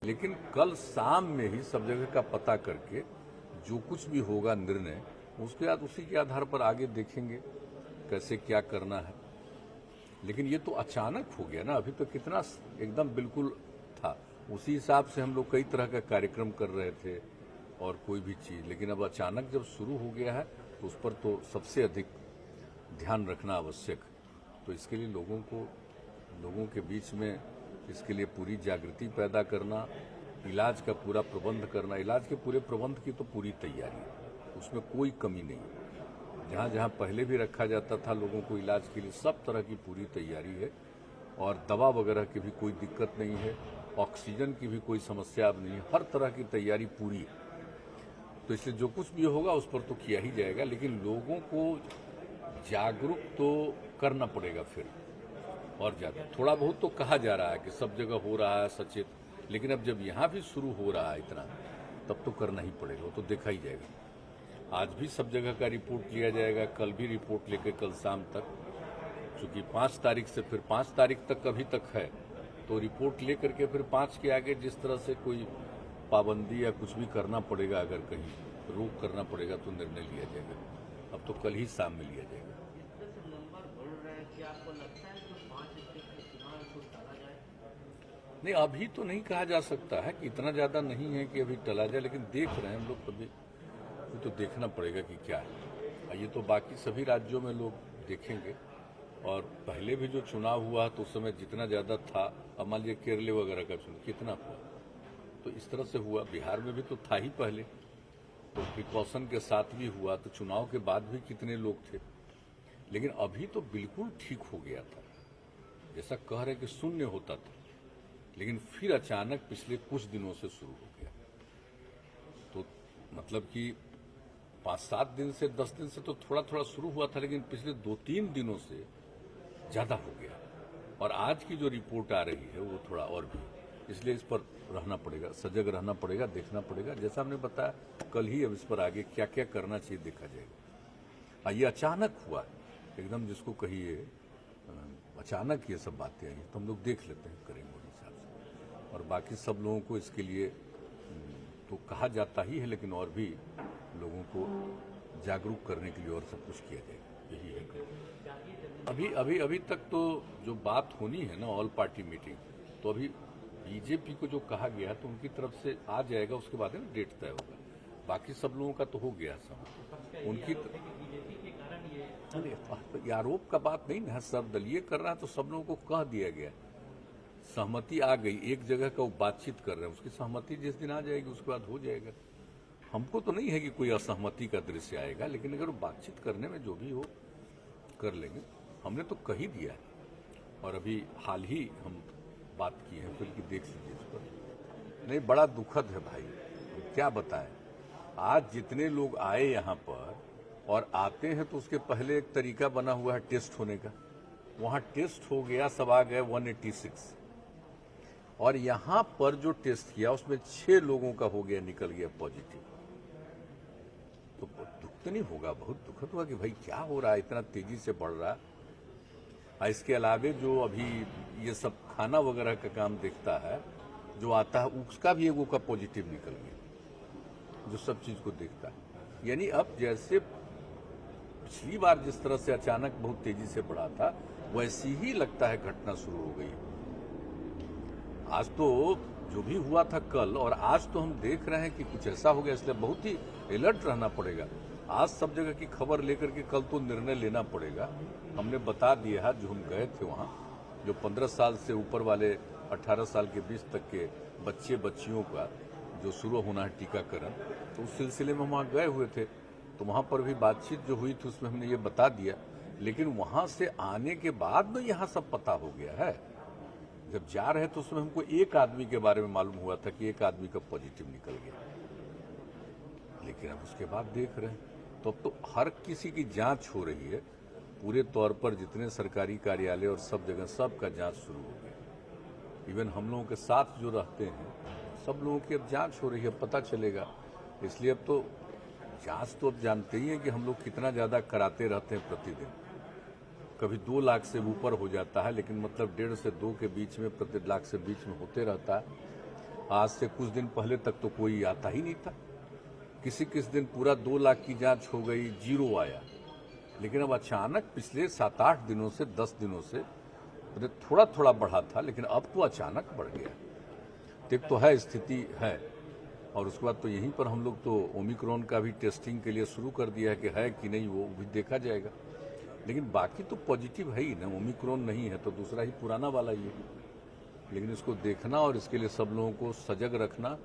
लेकिन कल शाम में ही सब जगह का पता करके जो कुछ भी होगा निर्णय, उसके बाद उसी के आधार पर आगे देखेंगे कैसे क्या करना है। लेकिन ये तो अचानक हो गया ना, अभी तो कितना एकदम बिल्कुल था, उसी हिसाब से हम लोग कई तरह का कार्यक्रम कर रहे थे और कोई भी चीज़, लेकिन अब अचानक जब शुरू हो गया है तो उस पर तो सबसे अधिक ध्यान रखना आवश्यक। तो इसके लिए लोगों के बीच में इसके लिए पूरी जागृति पैदा करना, इलाज का पूरा प्रबंध करना, इलाज के पूरे प्रबंध की तो पूरी तैयारी है, उसमें कोई कमी नहीं है। जहाँ जहाँ पहले भी रखा जाता था लोगों को इलाज के लिए, सब तरह की पूरी तैयारी है और दवा वगैरह की भी कोई दिक्कत नहीं है, ऑक्सीजन की भी कोई समस्या अब नहीं है, हर तरह की तैयारी पूरी है। तो इसलिए जो कुछ भी होगा उस पर तो किया ही जाएगा, लेकिन लोगों को जागरूक तो करना पड़ेगा फिर और ज़्यादा। थोड़ा बहुत तो कहा जा रहा है कि सब जगह हो रहा है सचेत, लेकिन अब जब यहाँ भी शुरू हो रहा है इतना, तब तो करना ही पड़ेगा, वो तो देखा ही जाएगा। आज भी सब जगह का रिपोर्ट लिया जाएगा, कल भी रिपोर्ट लेकर कल शाम तक, चूँकि 5 तारीख से फिर 5 तारीख तक अभी तक है, तो रिपोर्ट ले करके फिर 5 के आगे जिस तरह से कोई पाबंदी या कुछ भी करना पड़ेगा, अगर कहीं रोक करना पड़ेगा तो निर्णय लिया जाएगा। अब तो कल ही शाम में लिया जाएगा। नहीं, अभी तो नहीं कहा जा सकता है कि इतना ज़्यादा नहीं है कि अभी टला जाए, लेकिन देख रहे हैं हम लोग, कभी तो देखना पड़ेगा कि क्या है। ये तो बाकी सभी राज्यों में लोग देखेंगे, और पहले भी जो चुनाव हुआ तो उस समय जितना ज़्यादा था, अब मान लीजिए केरल वगैरह का चुनाव कितना हुआ, तो इस तरह से हुआ। बिहार में भी तो था ही पहले, तो प्रिकॉशन के साथ भी हुआ, तो चुनाव के बाद भी कितने लोग थे। लेकिन अभी तो बिल्कुल ठीक हो गया था, जैसा कह रहे कि शून्य होता था, लेकिन फिर अचानक पिछले कुछ दिनों से शुरू हो गया। तो मतलब कि 5-7 दिन से 10 दिन से तो थोड़ा थोड़ा शुरू हुआ था, लेकिन पिछले 2-3 दिनों से ज़्यादा हो गया। और आज की जो रिपोर्ट आ रही है वो थोड़ा और भी, इसलिए इस पर रहना पड़ेगा, सजग रहना पड़ेगा, देखना पड़ेगा। जैसा हमने बताया कल ही, अब इस पर आगे क्या क्या करना चाहिए देखा जाएगा। ये अचानक हुआ एकदम, जिसको कहिए अचानक ये सब बातें आई, तो हम लोग देख लेते हैं, करेंगे उस हिसाब से। और बाकी सब लोगों को इसके लिए तो कहा जाता ही है, लेकिन और भी लोगों को जागरूक करने के लिए और सब कुछ किया जाएगा, यही है। अभी तक तो जो बात होनी है ना, ऑल पार्टी मीटिंग, तो अभी बीजेपी को जो कहा गया तो उनकी तरफ से आ जाएगा, उसके बाद है डेट तय होगा। बाकी सब लोगों का तो हो गया सब, उनकी आरोप का बात नहीं ना, सर्वदलीय कर रहा है तो सब लोगों को कह दिया गया, सहमति आ गई, एक जगह का वो बातचीत कर रहे हैं, उसकी सहमति जिस दिन आ जाएगी उसके बाद हो जाएगा। हमको तो नहीं है कि कोई असहमति का दृश्य आएगा, लेकिन अगर वो बातचीत करने में जो भी हो कर लेंगे। हमने तो कह ही दिया है, और अभी हाल ही हम बात की है, फिर देख लीजिए इस पर। नहीं, बड़ा दुखद है भाई, क्या बताएं। आज जितने लोग आए यहाँ पर, और आते हैं तो उसके पहले एक तरीका बना हुआ है टेस्ट होने का, वहाँ टेस्ट हो गया, सब आ गए 186, और यहाँ पर जो टेस्ट किया उसमें 6 लोगों का हो गया, निकल गया पॉजिटिव। तो दुख तो नहीं होगा, बहुत दुखद हुआ कि भाई क्या हो रहा है, इतना तेजी से बढ़ रहा है। इसके अलावे जो अभी ये सब खाना वगैरह का काम देखता है, जो आता है उसका भी एगो का पॉजिटिव निकल गया, जो सब चीज को देखता है। यानी अब जैसे पिछली बार जिस तरह से अचानक बहुत तेजी से बढ़ा था, वैसी ही लगता है घटना शुरू हो गई। आज तो जो भी हुआ था कल, और आज तो हम देख रहे हैं कि कुछ ऐसा हो गया, इसलिए बहुत ही अलर्ट रहना पड़ेगा। आज सब जगह की खबर लेकर के कल तो निर्णय लेना पड़ेगा। हमने बता दिया है, जो हम गए थे वहाँ, जो 15 साल से ऊपर वाले 18 साल के बीच तक के बच्चे बच्चियों का जो शुरू होना है टीकाकरण, तो उस सिलसिले में हम वहाँ गए हुए थे, तो वहाँ पर भी बातचीत जो हुई थी उसमें हमने ये बता दिया। लेकिन वहाँ से आने के बाद में यहाँ सब पता हो गया है। जब जा रहे तो उसमें हमको एक आदमी के बारे में मालूम हुआ था कि एक आदमी का पॉजिटिव निकल गया, लेकिन अब उसके बाद देख रहे हैं तो अब तो हर किसी की जांच हो रही है पूरे तौर पर, जितने सरकारी कार्यालय और सब जगह सबका जांच शुरू हो गया। इवन हम लोगों के साथ जो रहते हैं सब लोगों की अब जांच हो रही है, पता चलेगा। इसलिए अब तो जांच तो अब जानते ही हैं कि हम लोग कितना ज़्यादा कराते रहते हैं प्रतिदिन। कभी 2 लाख से ऊपर हो जाता है, लेकिन मतलब 1.5 से 2 के बीच में, प्रति लाख से बीच में होते रहता है। आज से कुछ दिन पहले तक तो कोई आता ही नहीं था। किसी दिन पूरा 2 लाख की जांच हो गई, 0 आया। लेकिन अब अचानक पिछले 7-8 दिनों से 10 दिनों से थोड़ा थोड़ा बढ़ा था, लेकिन अब तो अचानक बढ़ गया। एक तो है स्थिति है, और उसके बाद तो यहीं पर हम लोग तो ओमिक्रॉन का भी टेस्टिंग के लिए शुरू कर दिया है कि नहीं वो भी देखा जाएगा। लेकिन बाकी तो पॉजिटिव है ही ना, ओमिक्रॉन नहीं है तो दूसरा ही पुराना वाला ही है। लेकिन इसको देखना और इसके लिए सब लोगों को सजग रखना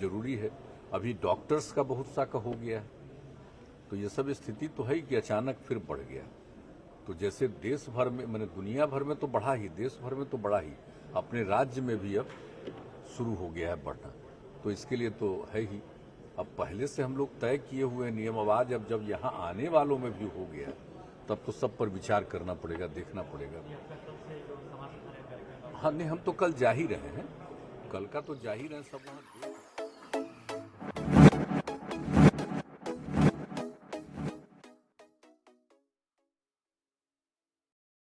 जरूरी है। अभी डॉक्टर्स का बहुत सा का हो गया है, तो ये सब स्थिति तो है ही कि अचानक फिर बढ़ गया। तो जैसे देश भर में, मैंने दुनिया भर में तो बढ़ा ही, देश भर में तो बढ़ा ही, अपने राज्य में भी अब शुरू हो गया है बढ़ना। तो इसके लिए तो है ही, अब पहले से हम लोग तय किए हुए नियम, अब आज अब जब यहाँ आने वालों में भी हो गया तब तो सब पर विचार करना पड़ेगा, देखना पड़ेगा। हाँ नहीं, हम तो कल जा ही रहे हैं, कल का तो जा ही रहे हैं सब वहाँ।